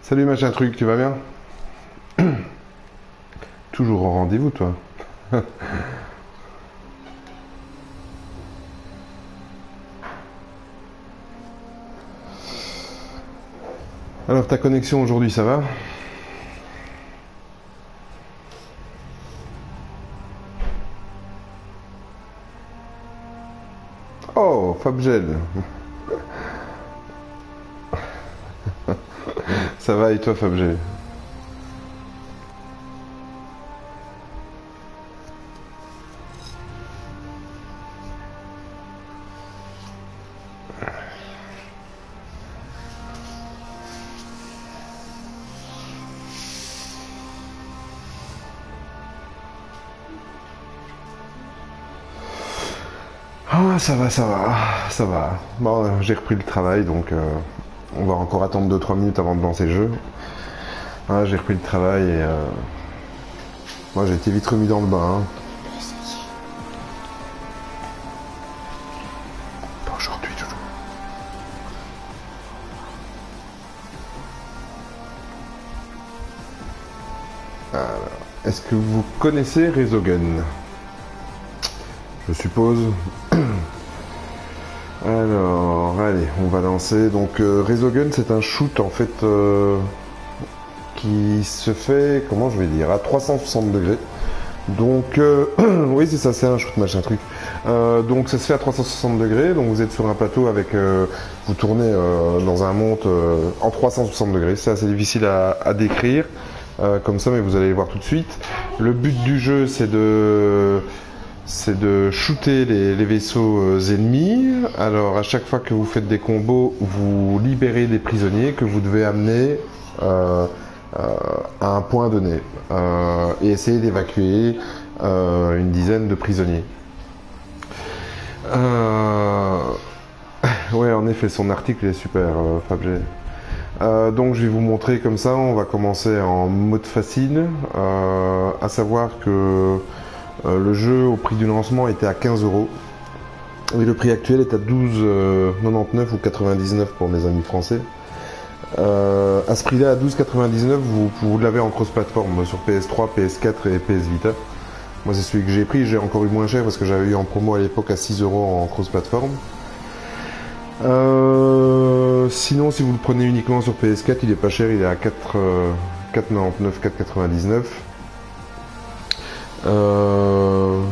Salut machin truc, tu vas bien? Toujours au rendez-vous toi. Alors ta connexion aujourd'hui ça va? Oh, Fabgel. Ça va et toi Fabgel? Ah ça va, ça va, ça va. Bon, j'ai repris le travail donc on va encore attendre 2-3 minutes avant de lancer le jeu. Ah, j'ai repris le travail et moi j'ai été vite remis dans le bain, hein. Pas aujourd'hui toujours. Est-ce que vous connaissez Resogun? Je suppose. Alors, allez, on va lancer. Donc, Resogun, c'est un shoot en fait qui se fait, comment je vais dire, à 360 degrés. Donc, oui, c'est ça, c'est un shoot machin truc. Donc, ça se fait à 360 degrés. Donc, vous êtes sur un plateau avec, vous tournez dans un monde en 360 degrés. C'est assez difficile à décrire comme ça, mais vous allez le voir tout de suite. Le but du jeu, c'est de shooter les vaisseaux ennemis. Alors à chaque fois que vous faites des combos, vous libérez des prisonniers que vous devez amener à un point donné et essayer d'évacuer une dizaine de prisonniers. Ouais, en effet, son article est super, Fabg. Donc je vais vous montrer comme ça, on va commencer en mode facile, à savoir que le jeu au prix du lancement était à 15 €. Et le prix actuel est à 12,99 ou 99 pour mes amis français. À ce prix-là, à 12,99, vous l'avez en cross-platform sur PS3, PS4 et PS Vita. Moi, c'est celui que j'ai pris. J'ai encore eu moins cher parce que j'avais eu en promo à l'époque à 6 € en cross-platform. Sinon, si vous le prenez uniquement sur PS4, il est pas cher. Il est à 4,99, 4,99.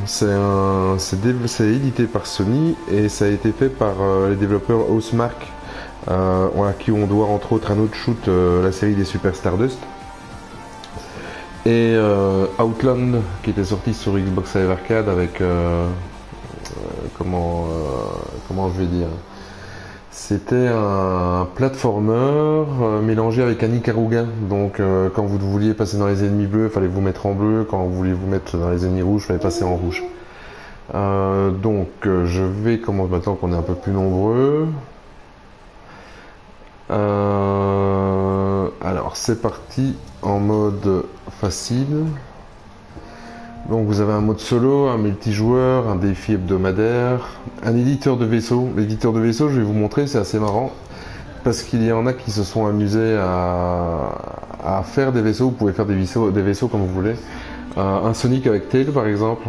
C'est édité par Sony et ça a été fait par les développeurs Housemarque, à qui on doit entre autres un autre shoot, la série des Super Stardust, et Outland qui était sorti sur Xbox Live Arcade avec comment je vais dire, c'était un platformer mélangé avec un Ikaruga. Donc quand vous vouliez passer dans les ennemis bleus, il fallait vous mettre en bleu. Quand vous vouliez vous mettre dans les ennemis rouges, il fallait passer en rouge. Donc je vais commencer maintenant qu'on est un peu plus nombreux. Alors c'est parti en mode facile. Donc vous avez un mode solo, un multijoueur, un défi hebdomadaire, un éditeur de vaisseau. L'éditeur de vaisseau, je vais vous montrer, c'est assez marrant. Parce qu'il y en a qui se sont amusés à faire des vaisseaux. Vous pouvez faire des vaisseaux comme vous voulez. Un Sonic avec Tail par exemple.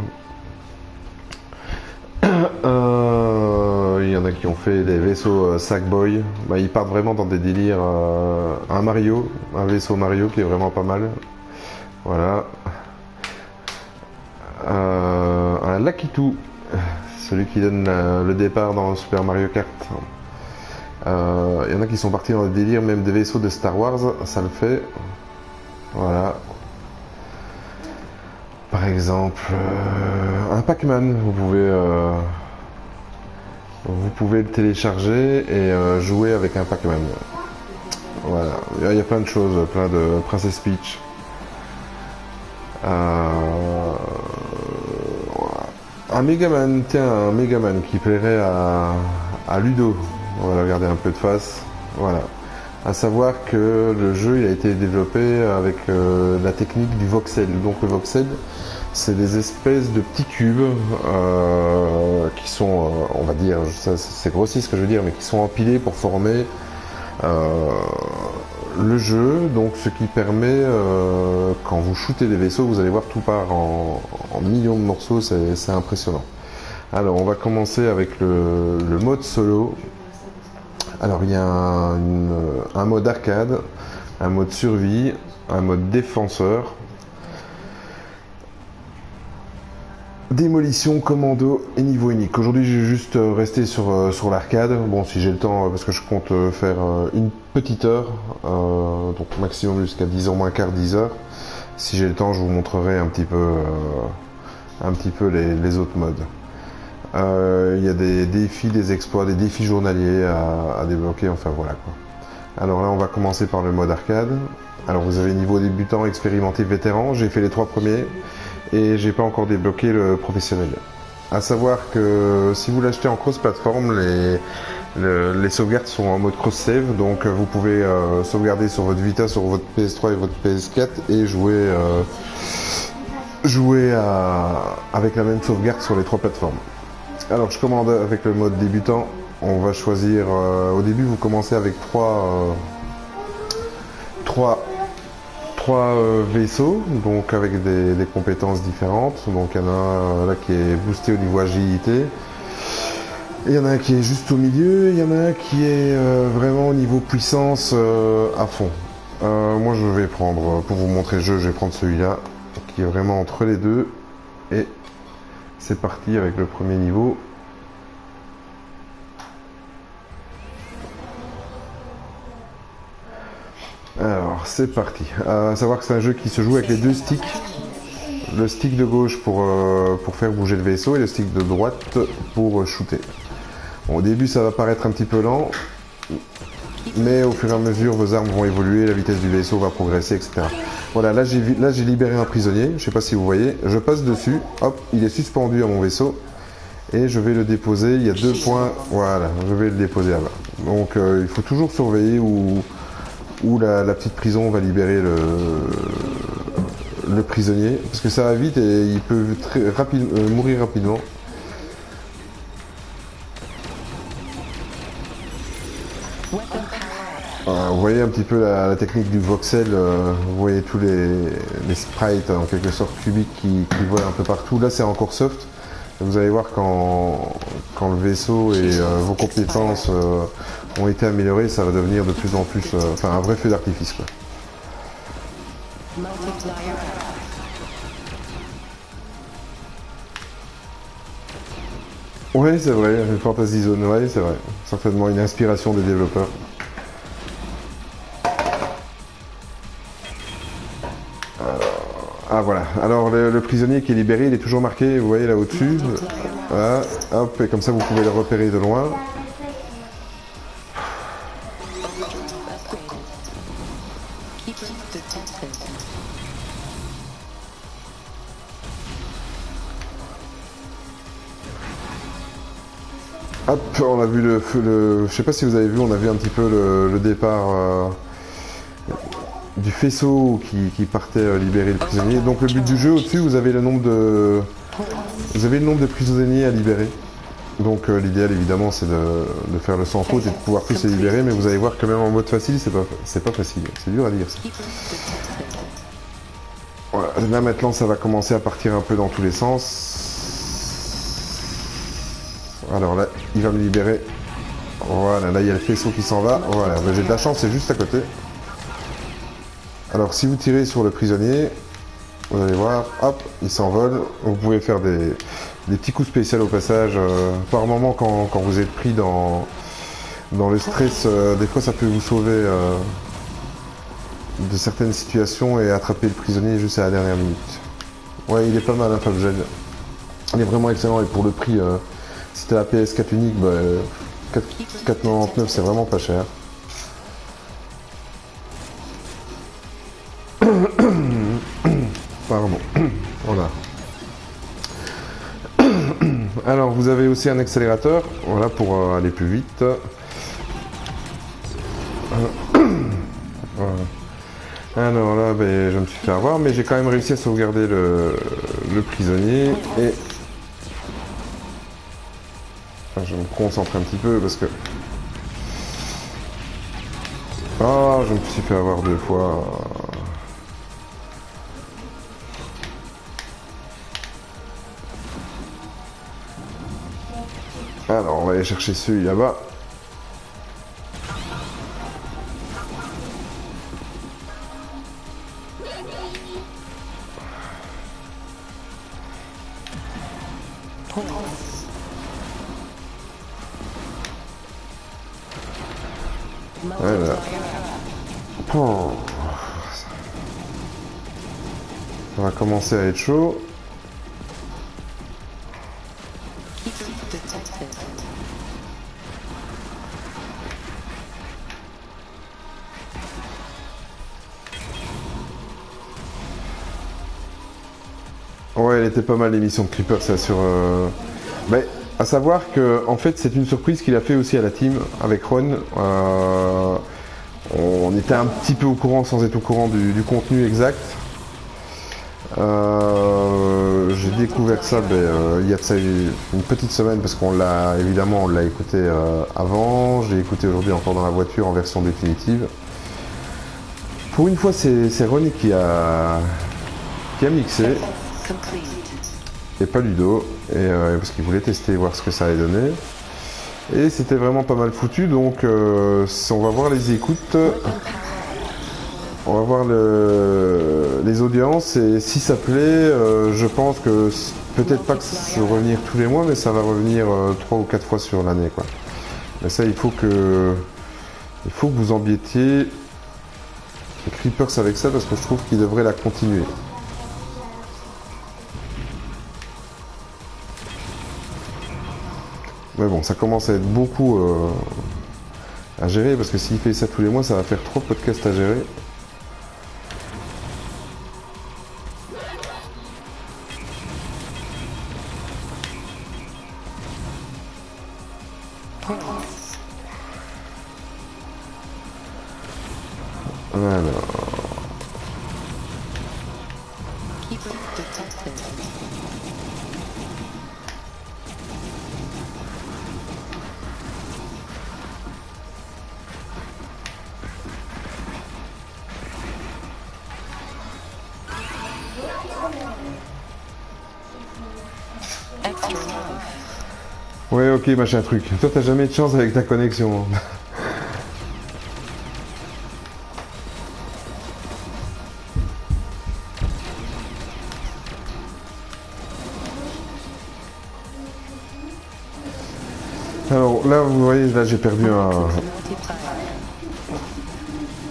Il y en a qui ont fait des vaisseaux Sackboy. Bah, ils partent vraiment dans des délires. Un Mario, un vaisseau Mario qui est vraiment pas mal. Voilà. Un Lakitu, celui qui donne le départ dans Super Mario Kart. Il y en a qui sont partis dans des délires, même des vaisseaux de Star Wars, ça le fait. Voilà. Par exemple, un Pac-Man, vous pouvez le télécharger et jouer avec un Pac-Man. Voilà, il y a plein de choses, plein de Princess Peach. Un Megaman, tiens, un Megaman qui plairait à Ludo. On va regarder un peu de face. Voilà. À savoir que le jeu il a été développé avec la technique du voxel. Donc le voxel, c'est des espèces de petits cubes qui sont, on va dire, c'est grossier ce que je veux dire, mais qui sont empilés pour former Le jeu, donc ce qui permet, quand vous shootez des vaisseaux, vous allez voir tout part en millions de morceaux, c'est impressionnant. Alors on va commencer avec le mode solo. Alors il y a un mode arcade, un mode survie, un mode défenseur, démolition, commando et niveau unique. Aujourd'hui j'ai juste resté sur l'arcade, bon si j'ai le temps parce que je compte faire une petite heure, donc maximum jusqu'à 10h moins quart, 10h. Si j'ai le temps je vous montrerai un petit peu les autres modes. Il y a des défis, des exploits, des défis journaliers à débloquer, enfin voilà quoi. Alors là on va commencer par le mode arcade. Alors vous avez niveau débutant, expérimenté, vétéran, j'ai fait les 3 premiers et j'ai pas encore débloqué le professionnel. À savoir que si vous l'achetez en cross-platform, les sauvegardes sont en mode cross-save, donc vous pouvez sauvegarder sur votre Vita, sur votre PS3 et votre PS4 et jouer avec la même sauvegarde sur les 3 plateformes. Alors je commande avec le mode débutant, on va choisir, au début vous commencez avec 3 vaisseaux, donc avec des compétences différentes. Donc il y en a un là qui est boosté au niveau agilité, et il y en a un qui est juste au milieu, il y en a un qui est vraiment au niveau puissance à fond. Moi je vais prendre, pour vous montrer le jeu, je vais prendre celui-là, qui est vraiment entre les deux, et c'est parti avec le premier niveau. Alors c'est parti. À savoir que c'est un jeu qui se joue avec les 2 sticks. Le stick de gauche pour faire bouger le vaisseau et le stick de droite pour shooter. Bon, au début ça va paraître un petit peu lent, mais au fur et à mesure vos armes vont évoluer, la vitesse du vaisseau va progresser, etc. Voilà, là j'ai libéré un prisonnier, je sais pas si vous voyez, je passe dessus, hop, il est suspendu à mon vaisseau, et je vais le déposer, il y a 2 points, voilà, je vais le déposer là-bas. Donc il faut toujours surveiller où la petite prison va libérer le prisonnier, parce que ça va vite et il peut mourir rapidement. Vous voyez un petit peu la technique du voxel, vous voyez tous les sprites en quelque sorte cubiques qui volent un peu partout. Là c'est encore soft, vous allez voir quand le vaisseau et vos compétences ont été améliorées, ça va devenir de plus en plus un vrai feu d'artifice quoi. Ouais c'est vrai, Fantasy Zone, ouais c'est vrai, certainement une inspiration des développeurs. Ah voilà, alors le prisonnier qui est libéré, il est toujours marqué, vous voyez là au-dessus. Voilà, hop, et comme ça vous pouvez le repérer de loin. Hop, on a vu je sais pas si vous avez vu, on a vu un petit peu le départ du faisceau qui partait libérer le prisonnier. Donc le but du jeu, au-dessus, vous avez le nombre de prisonniers à libérer. Donc l'idéal évidemment c'est de faire le sans faute et de pouvoir tous les libérer, mais vous allez voir que même en mode facile c'est pas facile, c'est dur à dire ça. Voilà, là maintenant ça va commencer à partir un peu dans tous les sens. Alors là il va me libérer. Voilà, là il y a le faisceau qui s'en va. Voilà, j'ai de la chance, c'est juste à côté. Alors si vous tirez sur le prisonnier, vous allez voir, hop, il s'envole. Vous pouvez faire des petits coups spéciaux au passage. Par moment quand vous êtes pris dans le stress, des fois ça peut vous sauver de certaines situations et attraper le prisonnier juste à la dernière minute. Ouais, il est pas mal hein, Fabgel. Il est vraiment excellent et pour le prix, si t'as la PS4 unique, bah, 4,99 c'est vraiment pas cher. Pardon. Voilà. Alors vous avez aussi un accélérateur, voilà pour aller plus vite. Voilà. Alors là, ben, je me suis fait avoir, mais j'ai quand même réussi à sauvegarder le prisonnier et enfin, je me concentre un petit peu parce que Ah, je me suis fait avoir 2 fois. Alors, on va aller chercher celui là-bas. Voilà. Oh. Ça va commencer à être chaud. Ouais, elle était pas mal l'émission de Creeper, ça sur. Mais à savoir que en fait c'est une surprise qu'il a fait aussi à la team avec Ron. On était un petit peu au courant sans être au courant du contenu exact. J'ai découvert ça il y a de ça une petite semaine parce qu'on l'a évidemment on l'a écouté avant. J'ai écouté aujourd'hui encore dans la voiture en version définitive. Pour une fois c'est Ronnie qui a mixé et pas Ludo parce qu'il voulait tester voir ce que ça allait donner. Et c'était vraiment pas mal foutu, donc on va voir les écoutes, on va voir les audiences, et si ça plaît, je pense que peut-être pas que ça va revenir tous les mois, mais ça va revenir 3 ou 4 fois sur l'année, quoi. Mais ça, il faut que vous embêtiez Creepers avec ça, parce que je trouve qu'il devrait la continuer. Mais bon, ça commence à être beaucoup à gérer, parce que s'il fait ça tous les mois, ça va faire 3 podcasts à gérer. Alors... Ouais, ok, machin truc. Toi, t'as jamais de chance avec ta connexion. Alors là, vous voyez, là j'ai perdu un...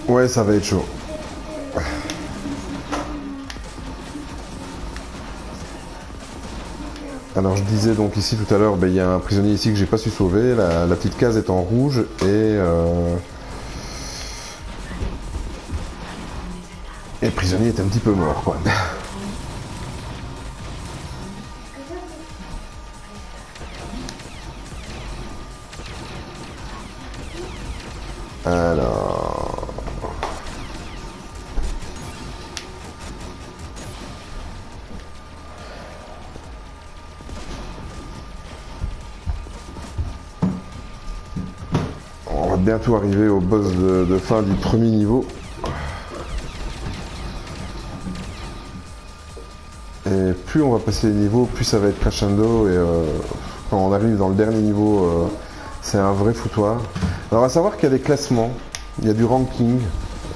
Ouais, ça va être chaud. Alors je disais donc ici tout à l'heure, il y a un prisonnier ici que j'ai pas su sauver, la petite case est en rouge et le prisonnier est un petit peu mort, quoi. Alors... On va bientôt arriver au boss de fin du premier niveau. Et plus on va passer les niveaux, plus ça va être crescendo et quand on arrive dans le dernier niveau, c'est un vrai foutoir. Alors à savoir qu'il y a des classements, il y a du ranking,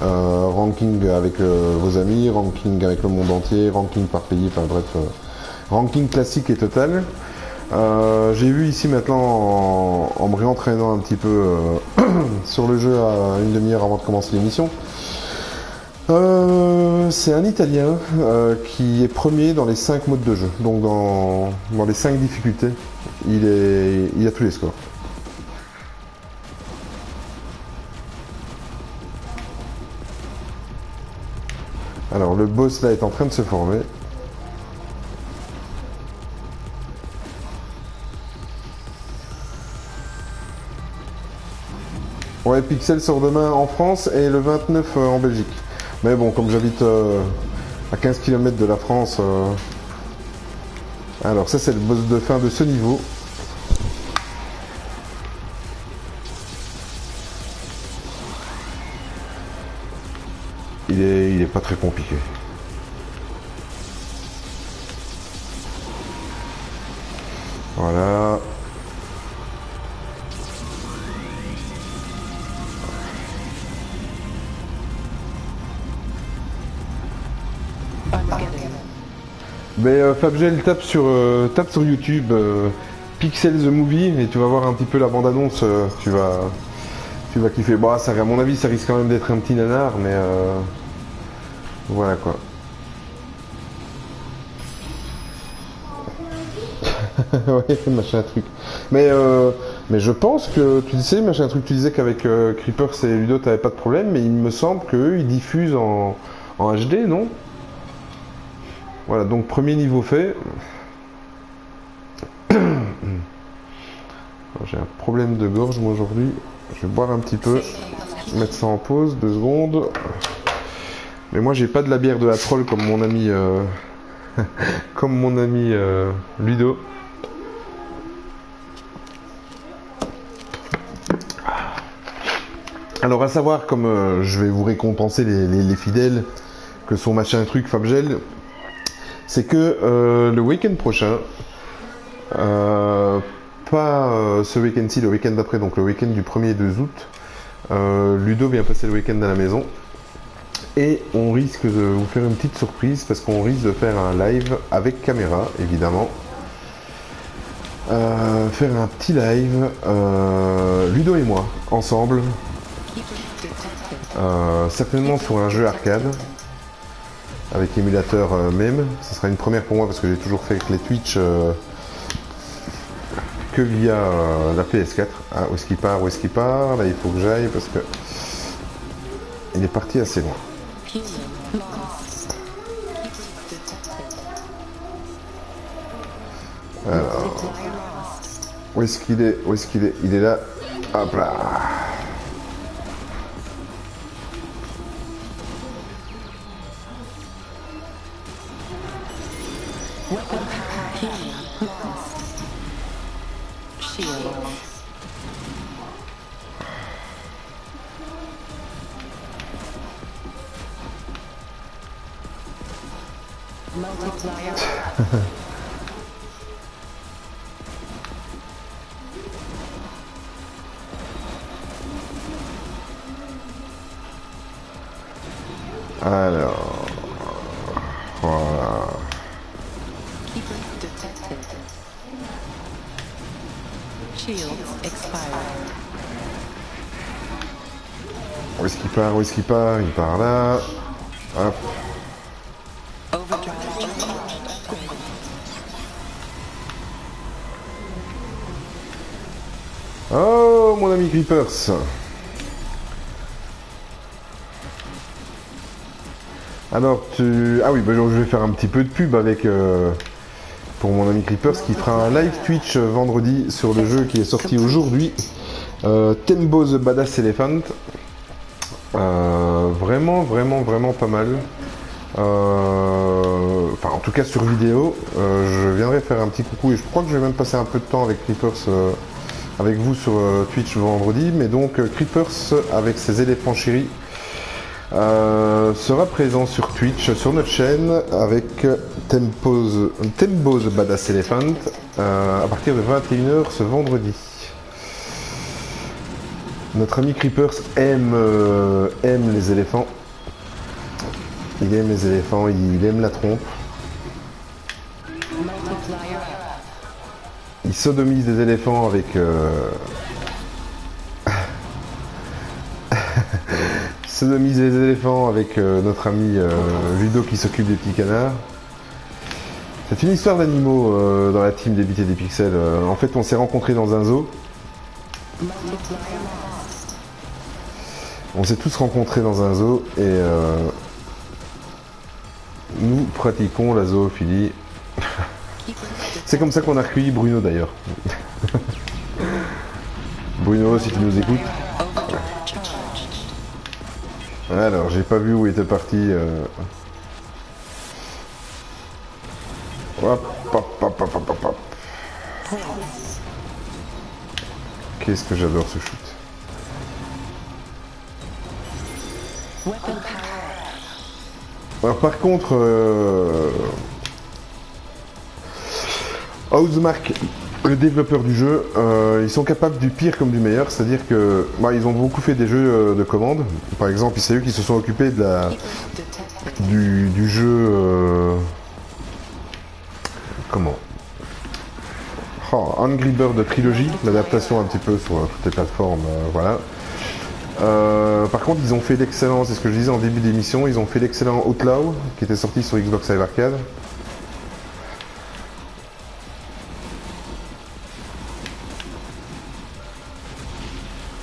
ranking avec vos amis, ranking avec le monde entier, ranking par pays, enfin bref, ranking classique et total. J'ai vu ici maintenant en me réentraînant un petit peu sur le jeu à une demi-heure avant de commencer l'émission. C'est un Italien qui est premier dans les 5 modes de jeu, donc dans les 5 difficultés, il a tous les scores. Alors le boss là est en train de se former. Ouais, Pixel sort demain en France et le 29 en Belgique. Mais bon, comme j'habite à 15 km de la France... Alors ça c'est le boss de fin de ce niveau. il est pas très compliqué. Voilà. Mais Fabgel, tape sur YouTube Pixel the Movie et tu vas voir un petit peu la bande-annonce, tu vas kiffer. Bon, ça, à mon avis, ça risque quand même d'être un petit nanar, mais voilà quoi. Ouais, machin truc. Mais je pense que, tu sais, machin truc, tu disais qu'avec Creepers et Ludo, t'avais pas de problème, mais il me semble qu'eux, ils diffusent en HD, non? Voilà, donc premier niveau fait. J'ai un problème de gorge, moi, aujourd'hui. Je vais boire un petit peu, mettre ça en pause, 2 secondes. Mais moi, j'ai pas de la bière de la troll comme mon ami, comme mon ami Ludo. Alors à savoir, comme je vais vous récompenser les fidèles que sont machin truc Fabgel, c'est que le week-end prochain, pas ce week-end-ci, le week-end d'après, donc le week-end du 1er et 2 août, Ludo vient passer le week-end à la maison et on risque de vous faire une petite surprise parce qu'on risque de faire un live avec caméra, évidemment. Faire un petit live, Ludo et moi, ensemble. Certainement sur un jeu arcade avec émulateur même. Ce sera une première pour moi parce que j'ai toujours fait avec les Twitch que via la PS4. Ah, où est-ce qu'il part? Où est-ce qu'il part? Là, il faut que j'aille parce que il est parti assez loin. Alors, où est-ce qu'il est? Où est-ce qu'il est? Il est là. Hop là. Alors, voilà. Où est-ce qu'il part? Où est-ce qu'il part? Il part là. Hop. Oh, mon ami Creepers. Alors, ah oui, bah, je vais faire un petit peu de pub avec pour mon ami Creepers qui fera un live Twitch vendredi sur le jeu qui est sorti aujourd'hui, Tembo the Badass Elephant. Vraiment, vraiment, vraiment pas mal. Enfin, en tout cas sur vidéo. Je viendrai faire un petit coucou et je crois que je vais même passer un peu de temps avec Creepers, avec vous sur Twitch vendredi. Mais donc Creepers avec ses éléphants chéris sera présent sur Twitch, sur notre chaîne, avec Tembo the Badass Elephant à partir de 21h ce vendredi. Notre ami Creepers aime les éléphants. Il aime les éléphants, il aime la trompe. Il sodomise des éléphants avec... sodomise les éléphants avec notre ami Ludo qui s'occupe des petits canards. C'est une histoire d'animaux dans la team des Bits et des Pixels. En fait, on s'est rencontrés dans un zoo. On s'est tous rencontrés dans un zoo et nous pratiquons la zoophilie. C'est comme ça qu'on a recueilli Bruno d'ailleurs. Bruno, si tu nous écoutes. Alors, j'ai pas vu où était parti. Hop, hop, hop, hop, hop, hop. Qu'est-ce que j'adore ce shoot. Alors par contre, Housemarque, le développeur du jeu, ils sont capables du pire comme du meilleur, c'est-à-dire que ils ont beaucoup fait des jeux de commande. Par exemple, c'est eux qui se sont occupés de du jeu comment Angry Bird Trilogy, l'adaptation un petit peu sur toutes les plateformes, voilà. Par contre, ils ont fait l'excellent, c'est ce que je disais en début d'émission, ils ont fait l'excellent Outlaw qui était sorti sur Xbox Live Arcade.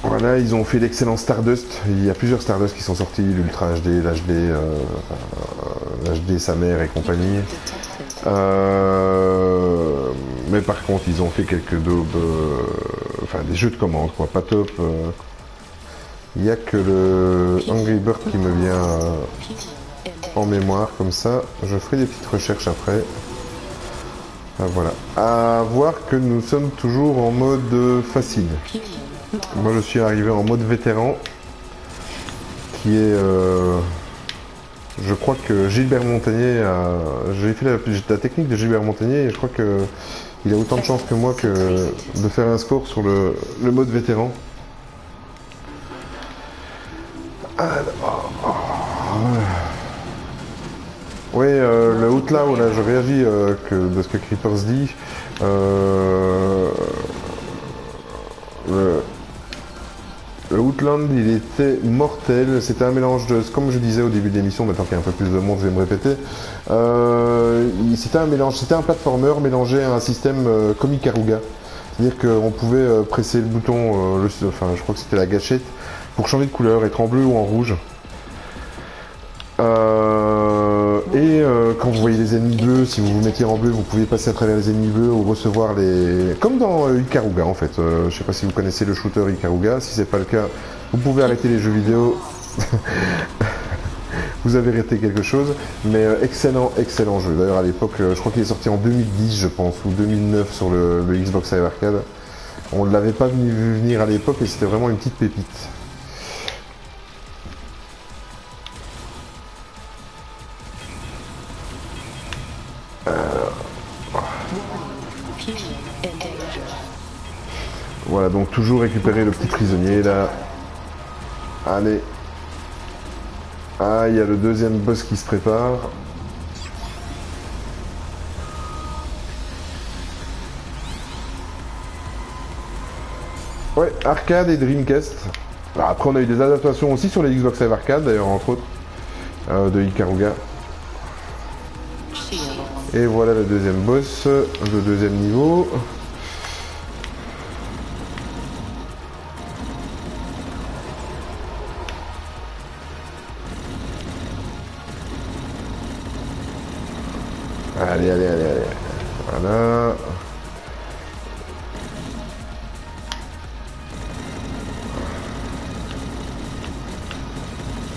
Voilà, ils ont fait l'excellent Stardust. Il y a plusieurs Stardust qui sont sortis, l'Ultra HD, l'HD, l'HD sa mère et compagnie. Mais par contre, ils ont fait quelques daubes, enfin des jeux de commande, quoi, pas top. Il n'y a que le Angry Bird qui me vient en mémoire, comme ça. Je ferai des petites recherches après. Voilà. À voir que nous sommes toujours en mode facile. Moi, je suis arrivé en mode vétéran, qui est... je crois que Gilbert Montagnier a... J'ai fait la technique de Gilbert Montagnier et je crois que il a autant de chance que moi que de faire un score sur le mode vétéran. Oui, le Outlaw, là, je réagis de ce que Creepers dit. Le Outland, il était mortel. C'était un mélange de, comme je disais au début de l'émission, maintenant qu'il y a un peu plus de monde, je vais me répéter. C'était un mélange, c'était un platformer mélangé à un système comme Ikaruga. C'est-à-dire qu'on pouvait presser le bouton, enfin, je crois que c'était la gâchette, pour changer de couleur, être en bleu ou en rouge. Quand vous voyez les ennemis bleus, si vous vous mettiez en bleu, vous pouviez passer à travers les ennemis bleus ou recevoir les... Comme dans Ikaruga en fait. Je sais pas si vous connaissez le shooter Ikaruga. Si c'est pas le cas, vous pouvez arrêter les jeux vidéo. Vous avez raté quelque chose. Mais excellent, excellent jeu. D'ailleurs à l'époque, je crois qu'il est sorti en 2010 je pense, ou 2009 sur le Xbox Live Arcade. On ne l'avait pas vu venir à l'époque et c'était vraiment une petite pépite. Voilà, donc toujours récupérer le petit prisonnier là. Allez. Ah, il y a le deuxième boss qui se prépare. Ouais, arcade et Dreamcast. Alors, après, on a eu des adaptations aussi sur les Xbox Live Arcade, d'ailleurs, entre autres, de Ikaruga. Et voilà le deuxième boss, le deuxième niveau. Allez, allez, allez, allez. Voilà.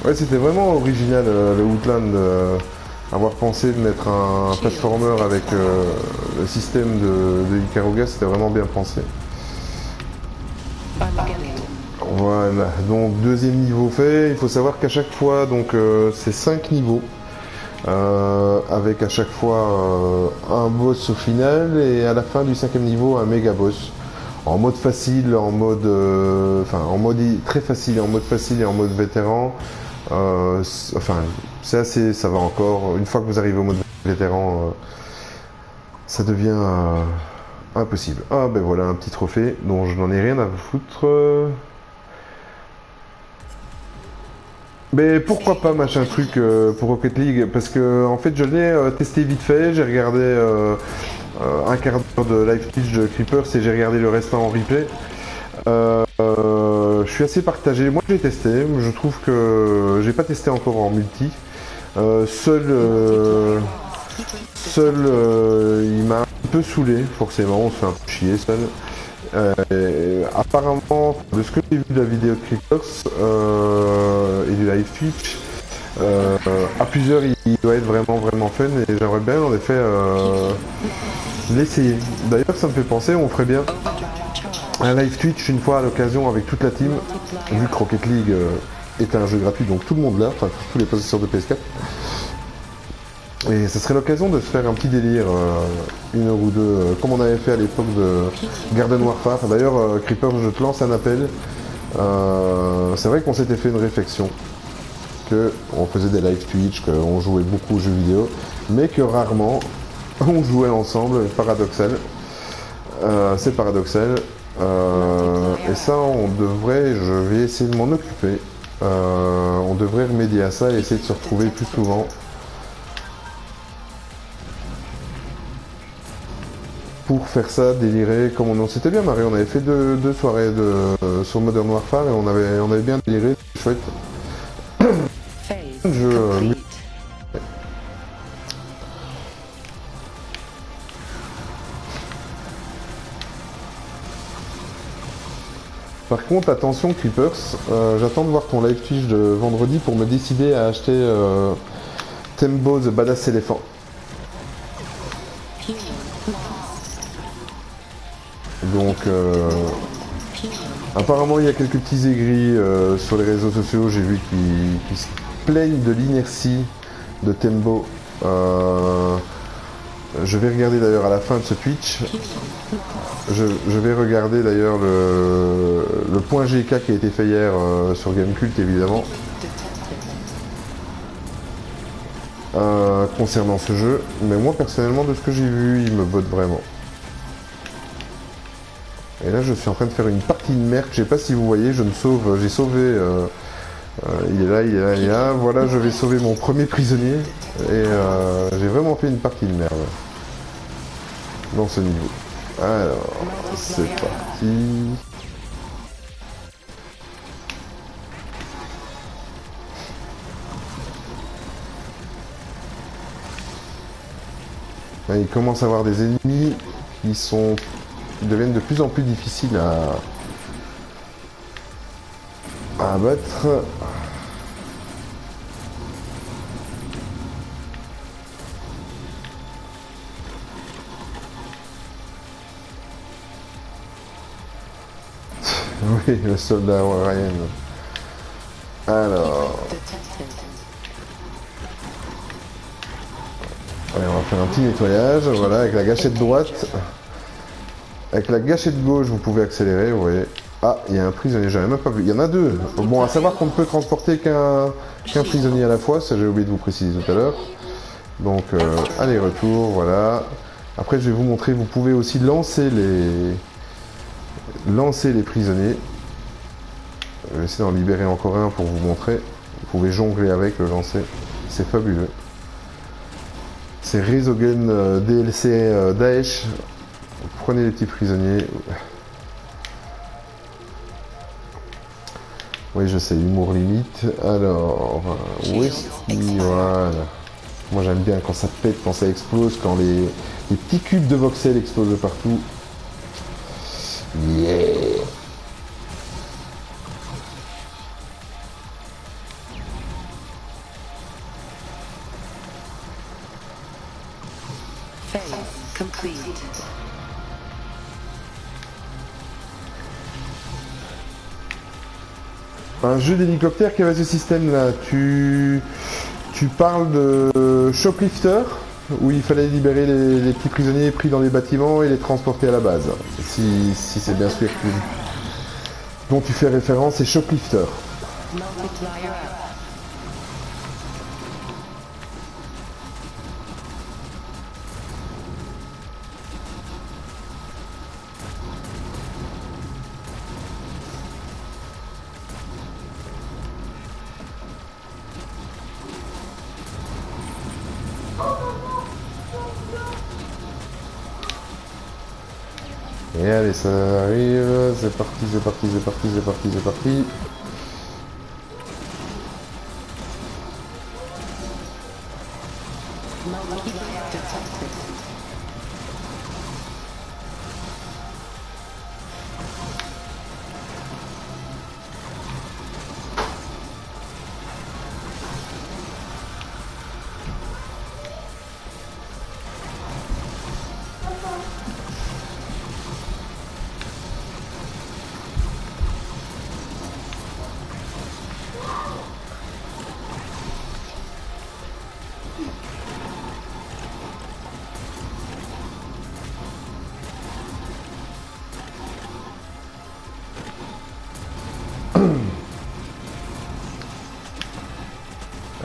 Ouais, c'était vraiment original le Outland, avoir pensé de mettre un platformer avec le système de Ikaruga, c'était vraiment bien pensé. Voilà, donc deuxième niveau fait, il faut savoir qu'à chaque fois, donc c'est 5 niveaux. Avec à chaque fois un boss au final et à la fin du 5e niveau un méga boss en mode facile, en mode en mode très facile, en mode facile et en mode vétéran. Enfin c'est assez, ça va encore. Une fois que vous arrivez au mode vétéran, ça devient impossible. Ah ben voilà un petit trophée dont je n'en ai rien à foutre. Mais pourquoi pas machin truc pour Rocket League, parce que en fait je l'ai testé vite fait, j'ai regardé un quart d'heure de live Twitch de Creepers et j'ai regardé le reste en replay. Je suis assez partagé, moi j'ai testé, je trouve que j'ai pas testé encore en multi. Seul il m'a un peu saoulé, forcément, on se fait un peu chier seul. Apparemment, de ce que j'ai vu de la vidéo de Creepers et du live Twitch, à plusieurs il doit être vraiment vraiment fun et j'aimerais bien en effet l'essayer. D'ailleurs ça me fait penser, on ferait bien un live Twitch une fois à l'occasion avec toute la team, vu que Rocket League est un jeu gratuit donc tout le monde l'a, enfin tous les possesseurs de PS4. Et ce serait l'occasion de se faire un petit délire, une heure ou deux, comme on avait fait à l'époque de Garden Warfare. D'ailleurs, Creeper, je te lance un appel. C'est vrai qu'on s'était fait une réflexion, qu'on faisait des live Twitch, qu'on jouait beaucoup aux jeux vidéo, mais que rarement on jouait ensemble, paradoxal. C'est paradoxal. Et ça, on devrait, je vais essayer de m'en occuper. On devrait remédier à ça et essayer de se retrouver plus souvent. Pour faire ça, délirer, comme on s'était bien marré, on avait fait deux soirées sur Modern Warfare et on avait bien déliré, c'est chouette. Par contre, attention Creepers, j'attends de voir ton live Twitch de vendredi pour me décider à acheter Tembo the Badass Elephant. Donc, apparemment, il y a quelques petits aigris sur les réseaux sociaux, j'ai vu qui se plaignent de l'inertie de Tembo. Je vais regarder d'ailleurs à la fin de ce Twitch. Je vais regarder d'ailleurs le point GK qui a été fait hier sur Gamecult évidemment. Concernant ce jeu. Mais moi personnellement de ce que j'ai vu, il me botte vraiment. Et là je suis en train de faire une partie de merc, je sais pas si vous voyez, je me sauve, j'ai sauvé, il est là, il est là, il est là, voilà je vais sauver mon premier prisonnier, et j'ai vraiment fait une partie de merde dans ce niveau. Alors, c'est parti. Là, il commence à avoir des ennemis qui deviennent de plus en plus difficiles à abattre. Oui, le soldat Ryan. Alors... Allez, on va faire un petit nettoyage, voilà, avec la gâchette droite. Avec la gâchette gauche, vous pouvez accélérer, vous voyez. Ah, il y a un prisonnier, j'avais même pas vu. Il y en a deux. Bon, à savoir qu'on ne peut transporter qu'un prisonnier à la fois, ça j'ai oublié de vous préciser tout à l'heure. Donc, aller-retour, voilà. Après, je vais vous montrer, vous pouvez aussi lancer les prisonniers. Je vais essayer d'en libérer encore un pour vous montrer. Vous pouvez jongler avec, le lancer. C'est fabuleux. C'est Resogun DLC Daesh. Prenez les petits prisonniers. Oui, je sais, humour limite. Alors, où est-ce qu'il... Voilà. Moi, j'aime bien quand ça pète, quand ça explose, quand les petits cubes de voxel explosent de partout. Yeah! Un jeu d'hélicoptère qui avait ce système là, tu parles de Shoplifter, où il fallait libérer les petits prisonniers pris dans les bâtiments et les transporter à la base, si c'est bien sûr dont tu fais référence, c'est Shoplifter. Et allez, ça arrive, c'est parti, c'est parti, c'est parti, c'est parti, c'est parti.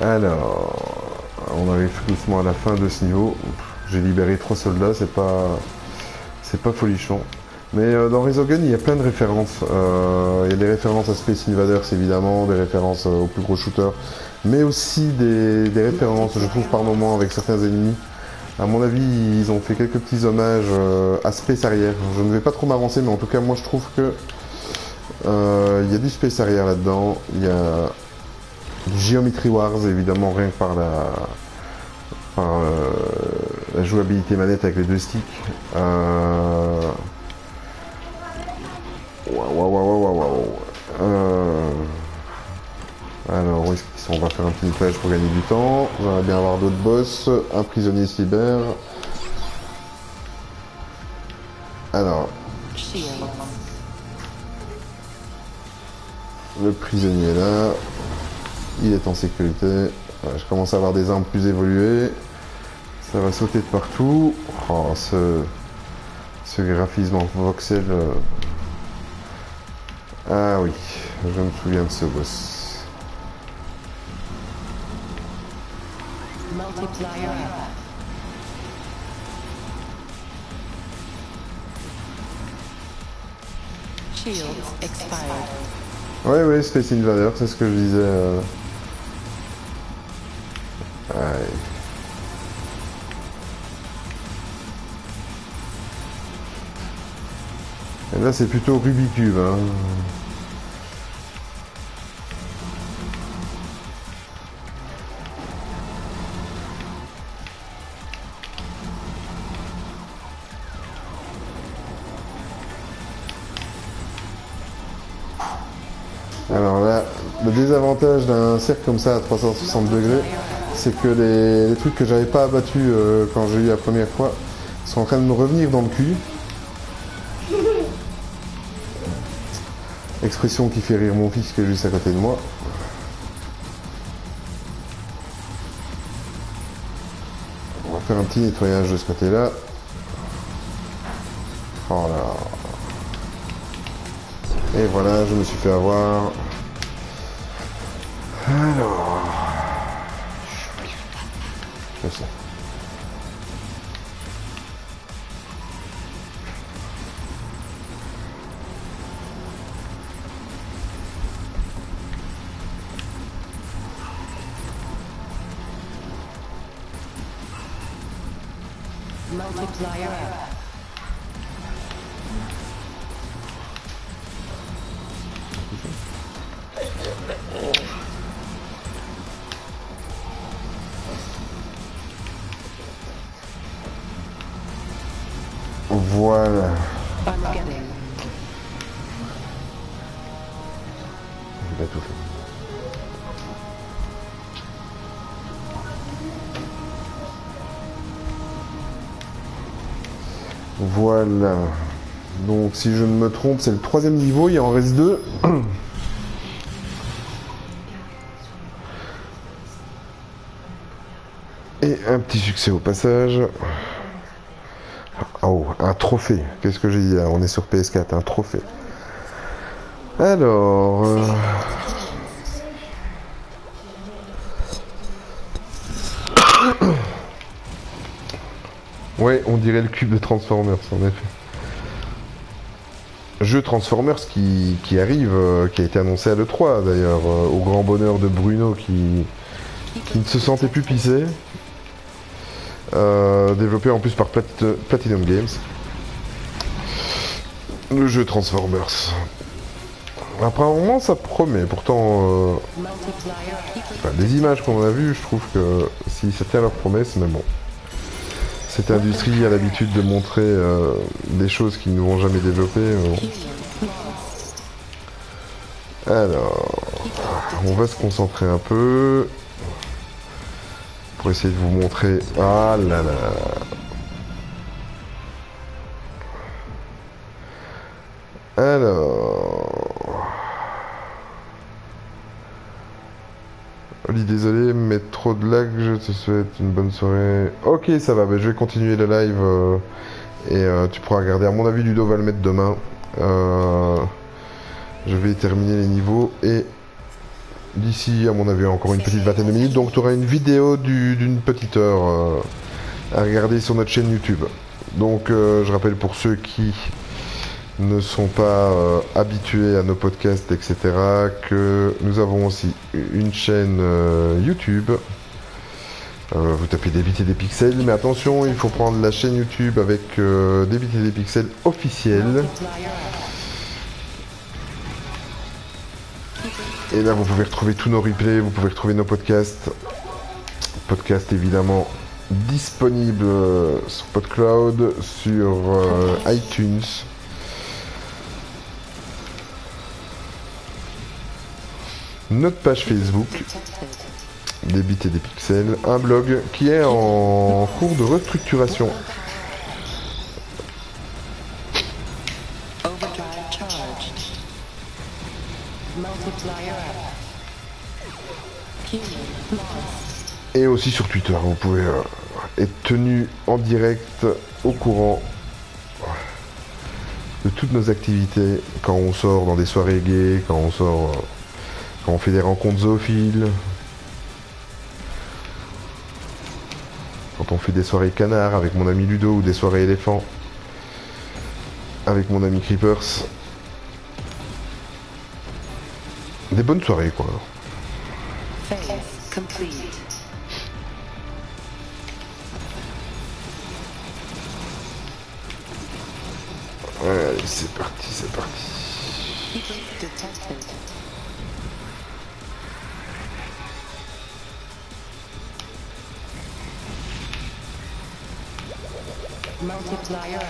Alors, on arrive doucement à la fin de ce niveau. J'ai libéré 3 soldats, c'est pas folichon. Mais dans Resogun, il y a plein de références. Il y a des références à Space Invaders, évidemment, des références aux plus gros shooters, mais aussi des références, je trouve, par moments avec certains ennemis. À mon avis, ils ont fait quelques petits hommages à Space Harrier. Je ne vais pas trop m'avancer, mais en tout cas, moi, je trouve que il y a du Space Harrier là-dedans. Il y a du Geometry Wars, évidemment, rien que par la jouabilité manette avec les 2 sticks. Alors, où est-ce qu'ils sont? On va faire un petit nettoyage pour gagner du temps. J'aimerais bien avoir d'autres boss. Un prisonnier se libère. Alors. Le prisonnier est là. Il est en sécurité. Voilà, je commence à avoir des armes plus évoluées. Ça va sauter de partout. Oh, ce graphisme en voxel. Ah oui, je me souviens de ce boss. Ouais, ouais, Space Invader, c'est ce que je disais. Ouais. Et là, c'est plutôt Rubik's Cube, hein. Alors là, le désavantage d'un cercle comme ça à 360 degrés, c'est que les trucs que j'avais pas abattus quand j'ai eu la première fois sont en train de me revenir dans le cul. Expression qui fait rire mon fils qui est juste à côté de moi. On va faire un petit nettoyage de ce côté-là. Oh là. Et voilà, je me suis fait avoir. Alors. Je sais. Multiplier up. Voilà. J'ai pas tout fait. Voilà. Donc si je ne me trompe, c'est le 3e niveau, il en reste 2. Et un petit succès au passage. Oh, un trophée. Qu'est-ce que j'ai dit là? On est sur PS4, un trophée. Alors... Ouais, on dirait le cube de Transformers, en effet. Jeu Transformers qui arrive, qui a été annoncé à l'E3 d'ailleurs, au grand bonheur de Bruno qui ne se sentait plus pisser. Développé en plus par Platinum Games. Le jeu Transformers. Apparemment ça promet, pourtant les images qu'on a vues, je trouve que si ça tient leur promesse, mais bon. Cette industrie a l'habitude de montrer des choses qu'ils ne vont jamais développer. Bon. Alors, on va se concentrer un peu pour essayer de vous montrer. Ah là là. Alors, Oli, désolé, mais trop de lag, je te souhaite une bonne soirée. Ok, ça va, je vais continuer le live et tu pourras regarder. À mon avis, Ludo va le mettre demain. je vais terminer les niveaux et d'ici, à mon avis, encore une petite vingtaine de minutes. Donc tu auras une vidéo d'une petite heure à regarder sur notre chaîne YouTube. Donc je rappelle pour ceux qui ne sont pas habitués à nos podcasts, etc., que nous avons aussi une chaîne YouTube. Vous tapez Débiter des pixels, mais attention, il faut prendre la chaîne YouTube avec Débiter des pixels officiel. Et là, vous pouvez retrouver tous nos replays, vous pouvez retrouver nos podcasts. Podcasts évidemment disponibles sur PodCloud, sur iTunes. Notre page Facebook, Débiter des pixels, un blog qui est en cours de restructuration. Et aussi sur Twitter, vous pouvez être tenu en direct au courant de toutes nos activités quand on sort dans des soirées gays, quand on fait des rencontres zoophiles, quand on fait des soirées canards avec mon ami Ludo ou des soirées éléphants avec mon ami Creepers. Des bonnes soirées quoi. Allez, c'est parti, c'est parti. Multiplier up.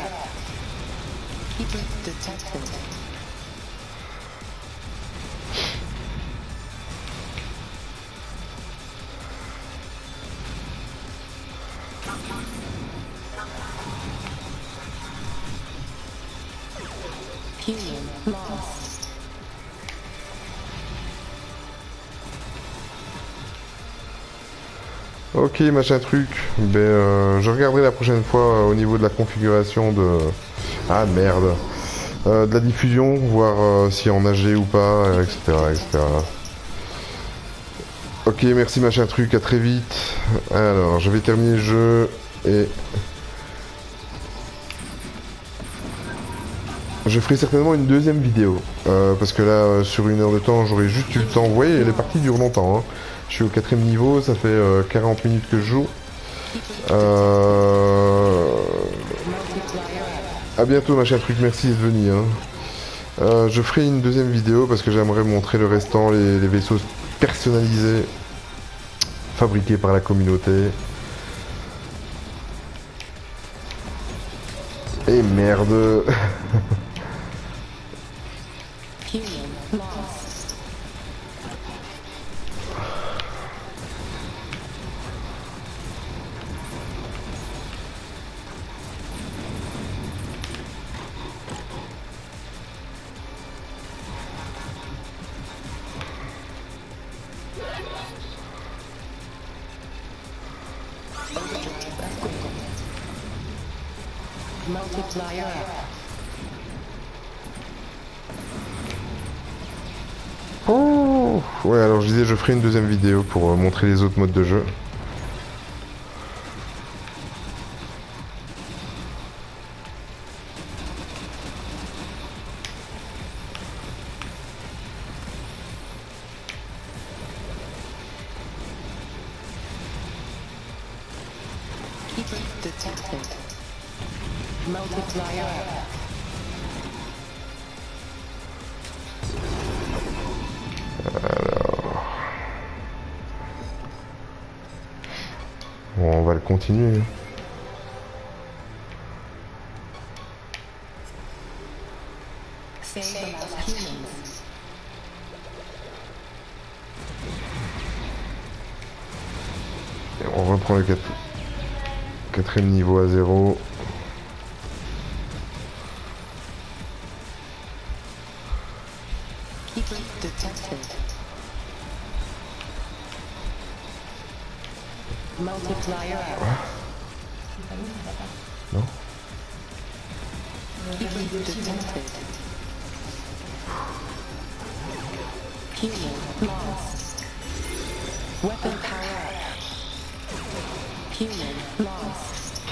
Keeper detected. Human lost. Ok, machin truc. Je regarderai la prochaine fois au niveau de la configuration de... Ah merde. De la diffusion, voir si en AG ou pas, etc., etc. Ok, merci machin truc, à très vite. Alors, je vais terminer le jeu et... Je ferai certainement une deuxième vidéo, parce que là, sur une heure de temps, j'aurai juste eu le temps. Vous voyez, les parties durent longtemps, hein. Je suis au 4ème niveau, ça fait 40 minutes que je joue. À bientôt machin truc, merci d'être venu. Hein. Je ferai une deuxième vidéo parce que j'aimerais montrer le restant, les vaisseaux personnalisés, fabriqués par la communauté. Et merde. Multiplier up. Oh ouais, alors je disais, je ferai une deuxième vidéo pour montrer les autres modes de jeu. Keeper detected. Multiplier up. Alors... Bon, on va le continuer. Save the last humans. Et on reprend le 4ème niveau à 0. Keeper detected. Multiplier up. Non? Keeper detected. Human lost. Weapon power up. Human lost.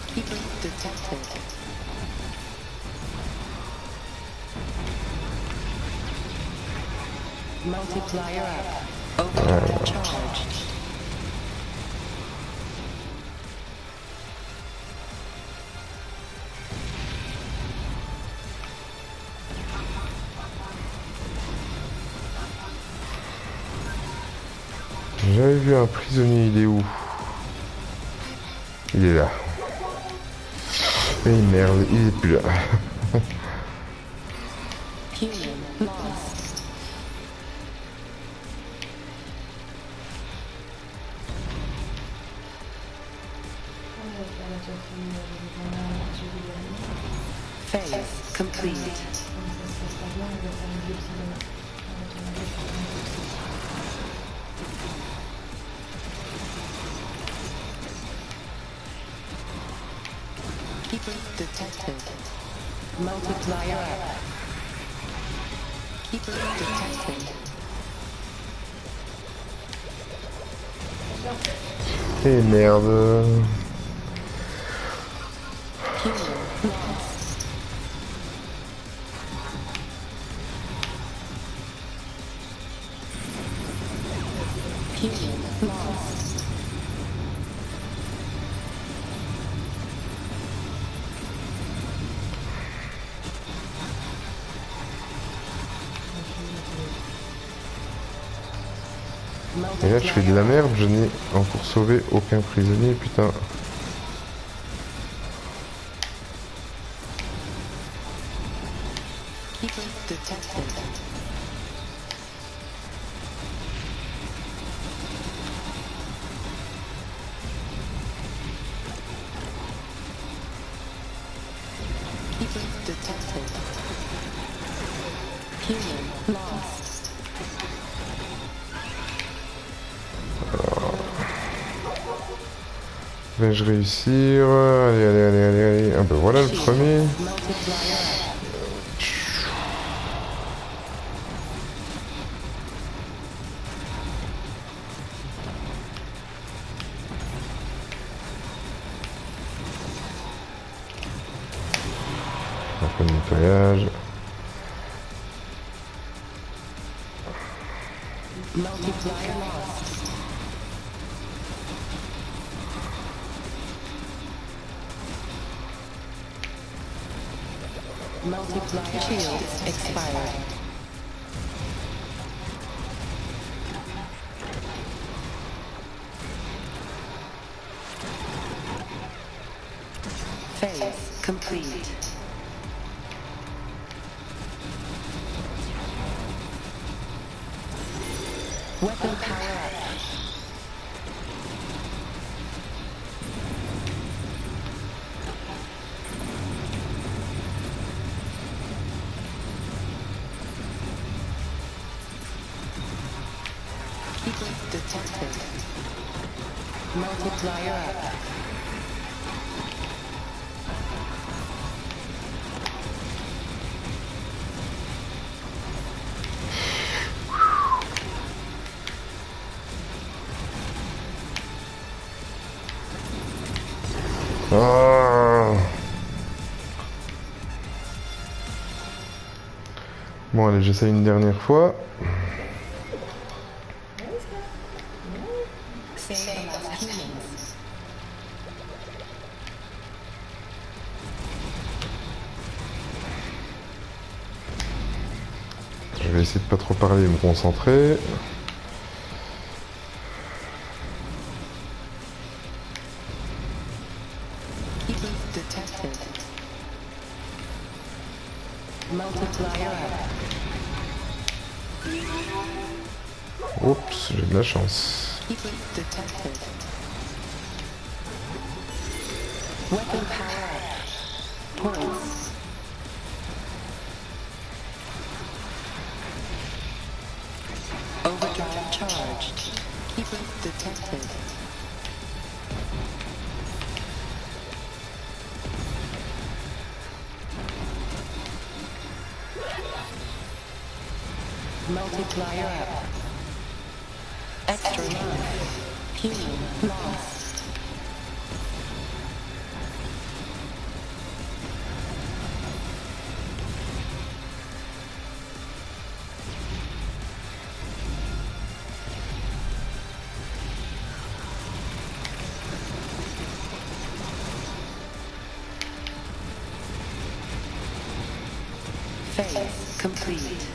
Keeper detected. Multiplier up. Overdrive charged. J'avais vu un prisonnier, il est où? Il est là. Et merde, il est plus là. Human lost. Phase complete. Keeper detected. Multiplier up. Keeper detected. Et merde. Human lost. Human lost. Et là je fais de la merde, je n'ai encore sauvé aucun prisonnier, putain. Keeper detected. Keeper detected. Human lost. Vais-je réussir? Allez, allez, allez, allez, allez. Ah ben voilà le premier. Multiplier up. Un peu de nettoyage. Multiplier lost. Multiplier shield expired. Phase complete. Weapon power up. Keeper detected. Multiplier up. Ah. Bon allez, j'essaye une dernière fois. Save the last humans. Je vais essayer de pas trop parler et me concentrer. Keeper detected. Multiplier up. Oups, j'ai de la chance. Keeper detected. Weapon power up. Points. Overdrive charged. Keeper detected. Multiplier up. Extra life. Human lost. Phase complete.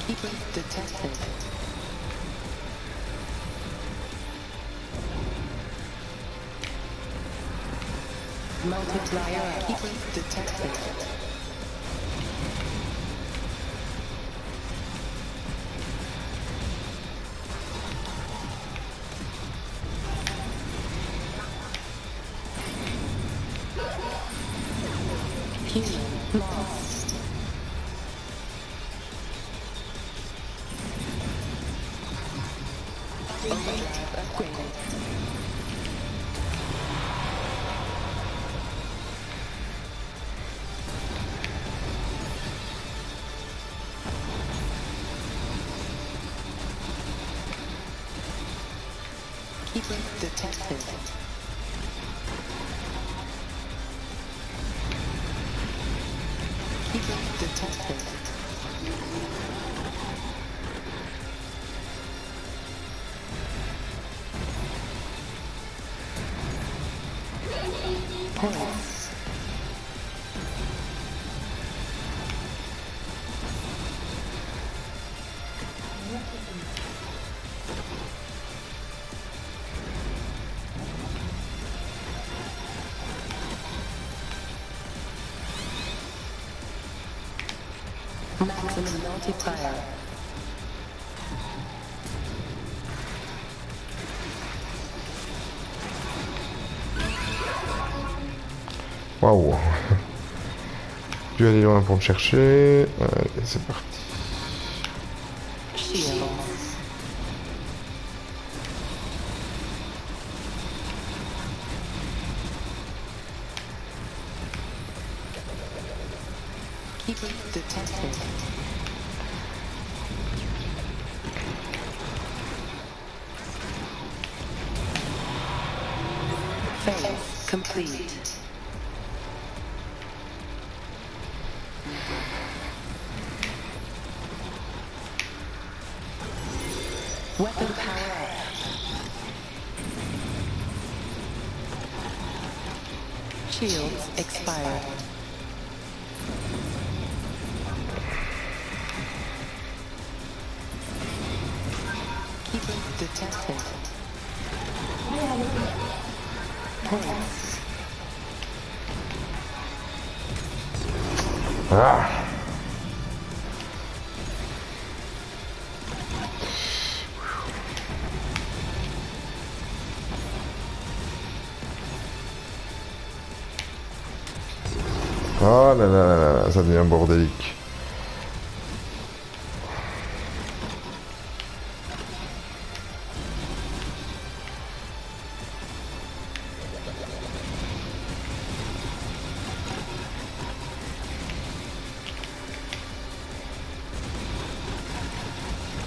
Keeper detected. Multiplier keeper detected. Human lost. Overdrive upgraded. Keeper detected. Keeper detected. Points. Maximum multiplier. Waouh. Dû aller loin pour me chercher. Allez, c'est parti. Shields. Keeper detected. Phase complete. Weapon power up. Shields expired. Keeper detected. Points. Ah. Oh là là là là, ça devient bordélique.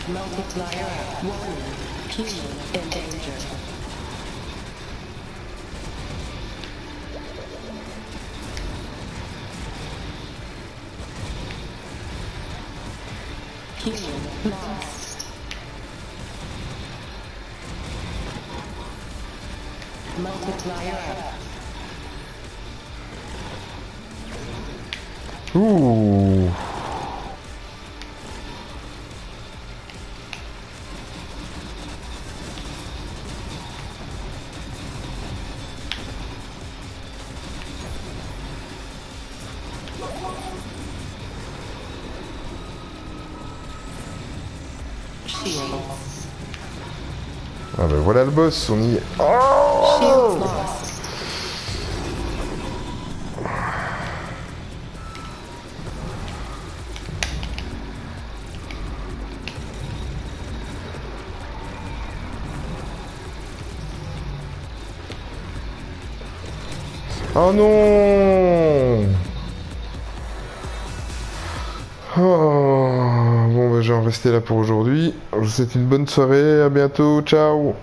Multiplier up. Warning. Human in danger. Human lost. Multiplier up. Ouh. Shields. Ah ben voilà le boss, on y est. Shields lost. Oh non. Oh. Bon, bah, je vais en rester là pour aujourd'hui. Je vous souhaite une bonne soirée. À bientôt. Ciao.